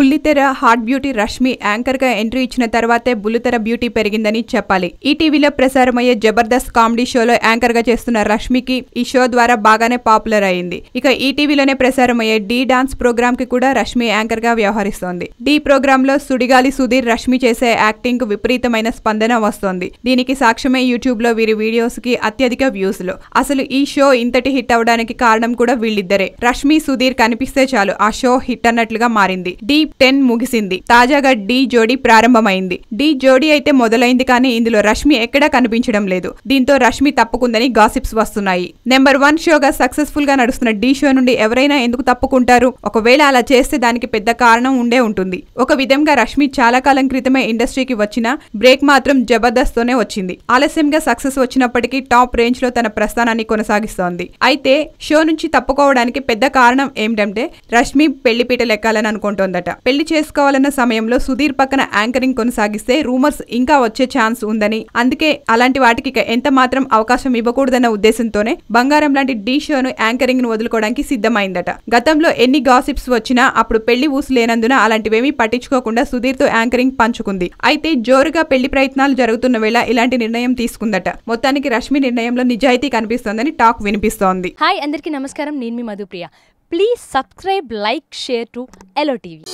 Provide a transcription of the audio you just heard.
బుల్లితెర hot beauty Rashmi anchor గా entry ఇచ్చిన తర్వాతే బుల్లితెర బ్యూటీ పెరిగిందని చెప్పాలి. ఈటీవీలో ప్రసారమయ్యే జబర్దస్త్ కామెడీ షోలో యాంకర్ గా చేస్తున్న రష్మికి ఈ షో ద్వారా బాగానే పాపులర్ అయింది. ఇక ఈటీవీలోనే ప్రసారమయ్యే డి డాన్స్ ప్రోగ్రామ్ కి కూడా రష్మి యాంకర్ గా వ్యవహరిస్తోంది. డి ప్రోగ్రామ్ లో సుడిగాలి సుధీర్ రష్మి చేసే యాక్టింగ్ కు విపరీతమైన స్పందన వస్తోంది. దీనికి సాక్ష్యమే యూట్యూబ్ లో వీరి వీడియోస్ కి అత్యధిక వ్యూస్ లో. అసలు ఈ షో ఇంతటి హిట్ అవడానికి కారణం కూడా వీళ్ళిద్దరే. రష్మి సుధీర్ కనిపిస్తే చాలు ఆ షో హిట్ అన్నట్లుగా మారింది. డి 10 ముగిసింది. తాజాగా డి జోడీ ప్రారంభమైంది. డి జోడీ అయితే మొదలైంది, కానీ ఇందులో రష్మి ఎక్కడా కనిపించడం లేదు. దీంతో రష్మి తప్పుకుందని గాసిప్స్ వస్తున్నాయి. నెంబర్ 1 షోగా సక్సెస్ఫుల్ గా నడుస్తున్న డి షో నుండి ఎవరైనా ఎందుకు తప్పుకుంటారు? ఒకవేళ అలా చేస్తే దానికి పెద్ద కారణం ఉండే ఉంటుంది. ఒక విధంగా రష్మి చాలా కాలం క్రితమే ఇండస్ట్రీకి వచ్చిన బ్రేక్ మాత్రం జబర్దస్త్ తోనే వచ్చింది. ఆలస్యంగా సక్సెస్ వచ్చినప్పటికీ టాప్ రేంజ్ లో తన ప్రస్థానాన్ని కొనసాగిస్తోంది. అయితే షో నుంచి తప్పుకోవడానికి పెద్ద కారణం ఏమిటంటే రష్మి పెళ్లిపీట లెక్కాలని అనుకుంటోందట. పెళ్లి చేసుకోవాలన్న సమయంలో సుధీర్ పక్కన యాంకరింగ్ కొనసాగిస్తే రూమర్స్ ఇంకా వచ్చే ఛాన్స్ ఉందని, అందుకే అలాంటి వాటికి ఎంత మాత్రం అవకాశం ఇవ్వకూడదన్న ఉద్దేశంతోనే బంగారం లాంటి డి షోను యాంకరింగ్ ను వదులుకోవడానికి సిద్ధమైందట. గతంలో ఎన్ని గాసిప్స్ వచ్చినా అప్పుడు పెళ్లి ఊసు లేనందున అలాంటివేమీ పట్టించుకోకుండా సుధీర్ తో యాంకరింగ్ పంచుకుంది. అయితే జోరుగా పెళ్లి ప్రయత్నాలు జరుగుతున్న వేళ ఇలాంటి నిర్ణయం తీసుకుందట. మొత్తానికి రష్మి నిర్ణయంలో నిజాయితీ కనిపిస్తోందని టాక్ వినిపిస్తోంది. హాయ్ అందరికీ నమస్కారం, నేను మీ Madhupriya. Please subscribe, like, share to hello TV.